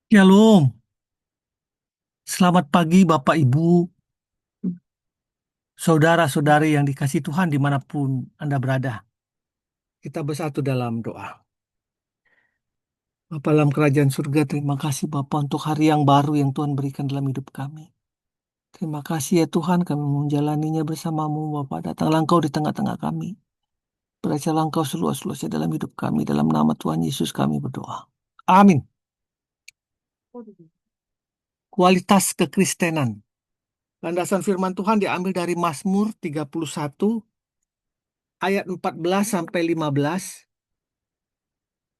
Shalom, selamat pagi Bapak Ibu, saudara-saudari yang dikasih Tuhan dimanapun Anda berada. Kita bersatu dalam doa. Bapa dalam kerajaan surga, terima kasih Bapak untuk hari yang baru yang Tuhan berikan dalam hidup kami. Terima kasih ya Tuhan, kami menjalaninya bersamamu Bapak. Datanglah Engkau di tengah-tengah kami. Beracalah Engkau seluas-luasnya dalam hidup kami. Dalam nama Tuhan Yesus kami berdoa. Amin. Kualitas kekristenan. Landasan firman Tuhan diambil dari Mazmur 31 ayat 14 sampai 15.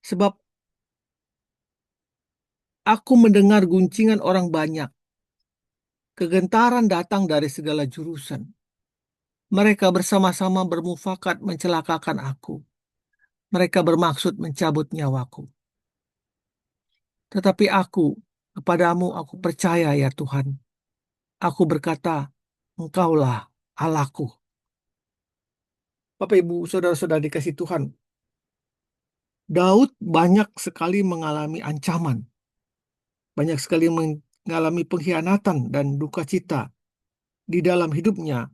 Sebab aku mendengar guncingan orang banyak, kegentaran datang dari segala jurusan. Mereka bersama-sama bermufakat mencelakakan aku. Mereka bermaksud mencabut nyawaku. Tetapi kepadamu aku percaya ya Tuhan. Aku berkata, Engkaulah Allahku. Bapak Ibu, saudara-saudara dikasih Tuhan. Daud banyak sekali mengalami ancaman. Banyak sekali mengalami pengkhianatan dan duka cita di dalam hidupnya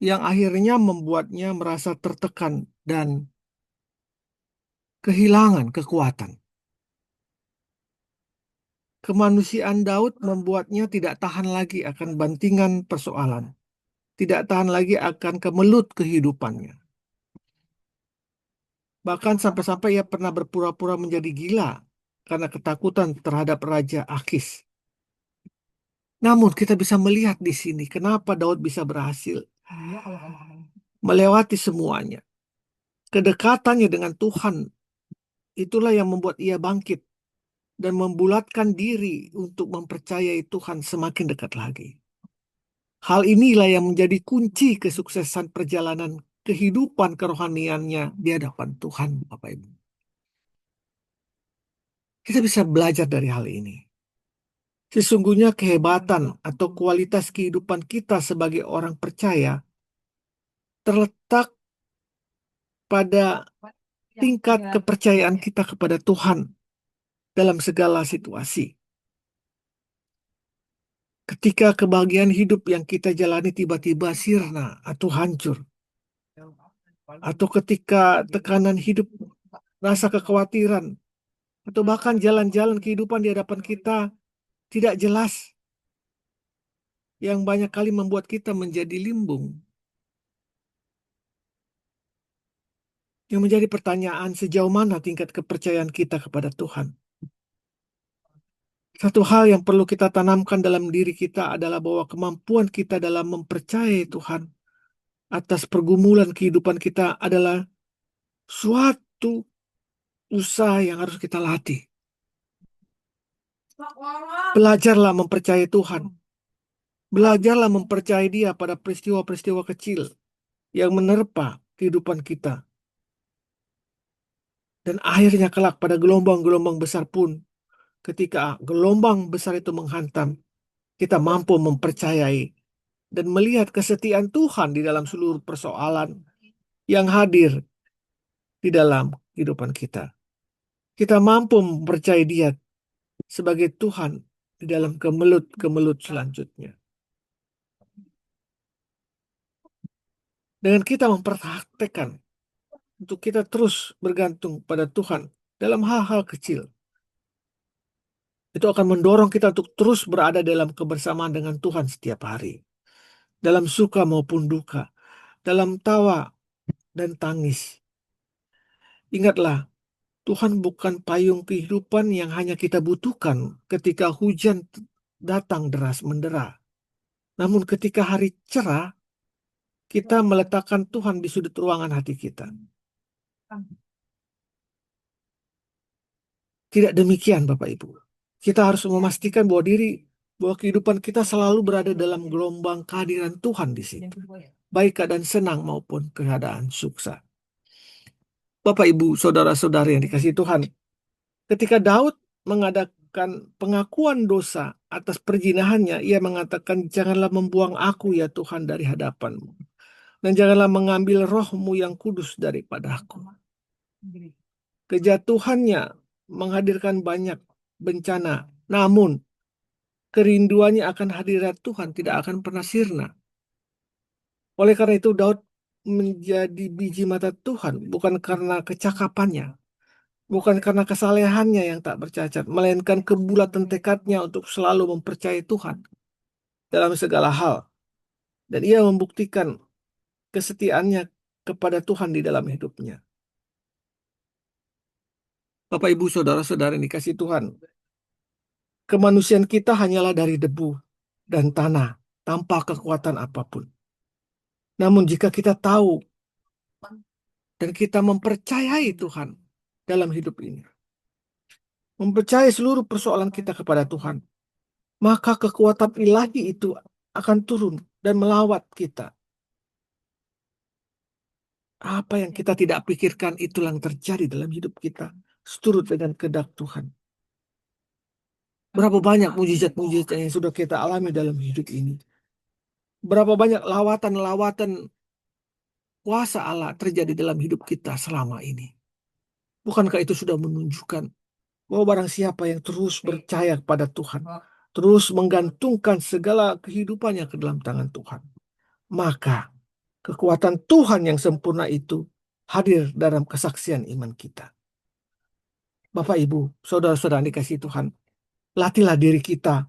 yang akhirnya membuatnya merasa tertekan dan kehilangan kekuatan. Kemanusiaan Daud membuatnya tidak tahan lagi akan bantingan persoalan, tidak tahan lagi akan kemelut kehidupannya. Bahkan sampai-sampai ia pernah berpura-pura menjadi gila karena ketakutan terhadap Raja Akis. Namun kita bisa melihat di sini kenapa Daud bisa berhasil melewati semuanya. Kedekatannya dengan Tuhan itulah yang membuat ia bangkit dan membulatkan diri untuk mempercayai Tuhan semakin dekat lagi. Hal inilah yang menjadi kunci kesuksesan perjalanan kehidupan kerohaniannya di hadapan Tuhan, Bapak Ibu. Kita bisa belajar dari hal ini. Sesungguhnya kehebatan atau kualitas kehidupan kita sebagai orang percaya terletak pada tingkat kepercayaan kita kepada Tuhan dalam segala situasi. Ketika kebahagiaan hidup yang kita jalani tiba-tiba sirna atau hancur, atau ketika tekanan hidup, rasa kekhawatiran, atau bahkan jalan-jalan kehidupan di hadapan kita tidak jelas, yang banyak kali membuat kita menjadi limbung. Yang menjadi pertanyaan sejauh mana tingkat kepercayaan kita kepada Tuhan. Satu hal yang perlu kita tanamkan dalam diri kita adalah bahwa kemampuan kita dalam mempercayai Tuhan atas pergumulan kehidupan kita adalah suatu usaha yang harus kita latih. Belajarlah mempercayai Tuhan. Belajarlah mempercayai Dia pada peristiwa-peristiwa kecil yang menerpa kehidupan kita. Dan akhirnya kelak pada gelombang-gelombang besar pun, ketika gelombang besar itu menghantam, kita mampu mempercayai dan melihat kesetiaan Tuhan di dalam seluruh persoalan yang hadir di dalam kehidupan kita. Kita mampu mempercayai Dia sebagai Tuhan di dalam kemelut-kemelut selanjutnya. Dengan kita mempraktekkan untuk kita terus bergantung pada Tuhan dalam hal-hal kecil, itu akan mendorong kita untuk terus berada dalam kebersamaan dengan Tuhan setiap hari. Dalam suka maupun duka, dalam tawa dan tangis. Ingatlah, Tuhan bukan payung kehidupan yang hanya kita butuhkan ketika hujan datang deras mendera. Namun ketika hari cerah, kita meletakkan Tuhan di sudut ruangan hati kita. Tidak demikian Bapak Ibu. Kita harus memastikan bahwa kehidupan kita selalu berada dalam gelombang kehadiran Tuhan di situ. Baik keadaan senang maupun keadaan suksa. Bapak Ibu, saudara-saudari yang dikasihi Tuhan, ketika Daud mengadakan pengakuan dosa atas perzinahannya, ia mengatakan, janganlah membuang aku ya Tuhan dari hadapanmu. Dan janganlah mengambil rohmu yang kudus daripadaku. Kejatuhannya menghadirkan banyak bencana Namun, kerinduannya akan hadirat Tuhan tidak akan pernah sirna. Oleh karena itu, Daud menjadi biji mata Tuhan bukan karena kecakapannya, bukan karena kesalehannya yang tak bercacat, melainkan kebulatan tekadnya untuk selalu mempercayai Tuhan dalam segala hal. Dan ia membuktikan kesetiaannya kepada Tuhan di dalam hidupnya. Bapak, Ibu, Saudara-saudara yang dikasihi Tuhan, kemanusiaan kita hanyalah dari debu dan tanah tanpa kekuatan apapun. Namun jika kita tahu dan kita mempercayai Tuhan dalam hidup ini, mempercayai seluruh persoalan kita kepada Tuhan, maka kekuatan ilahi itu akan turun dan melawat kita. Apa yang kita tidak pikirkan itulah yang terjadi dalam hidup kita, seturut dengan kehendak Tuhan. Berapa banyak mujizat-mujizat yang sudah kita alami dalam hidup ini. Berapa banyak lawatan-lawatan kuasa Allah terjadi dalam hidup kita selama ini. Bukankah itu sudah menunjukkan bahwa barang siapa yang terus percaya kepada Tuhan, terus menggantungkan segala kehidupannya ke dalam tangan Tuhan, maka kekuatan Tuhan yang sempurna itu hadir dalam kesaksian iman kita. Bapak, Ibu, Saudara-saudara yang dikasihi Tuhan, latihlah diri kita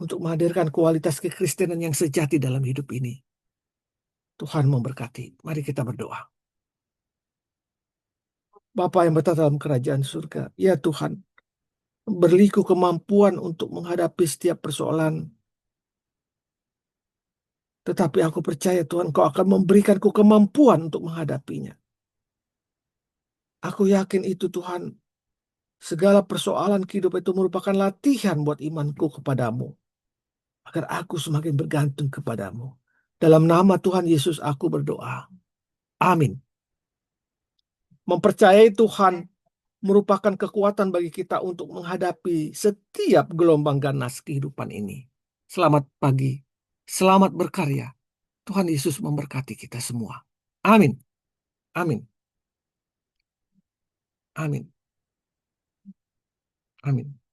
untuk menghadirkan kualitas kekristenan yang sejati dalam hidup ini. Tuhan memberkati. Mari kita berdoa. Bapa yang berada dalam kerajaan surga, ya Tuhan, beriku kemampuan untuk menghadapi setiap persoalan. Tetapi aku percaya Tuhan, Kau akan memberikanku kemampuan untuk menghadapinya. Aku yakin itu Tuhan, segala persoalan kehidupan itu merupakan latihan buat imanku kepadamu. Agar aku semakin bergantung kepadamu. Dalam nama Tuhan Yesus aku berdoa. Amin. Mempercayai Tuhan merupakan kekuatan bagi kita untuk menghadapi setiap gelombang ganas kehidupan ini. Selamat pagi, selamat berkarya. Tuhan Yesus memberkati kita semua. Amin. Amin. Amin. Amin.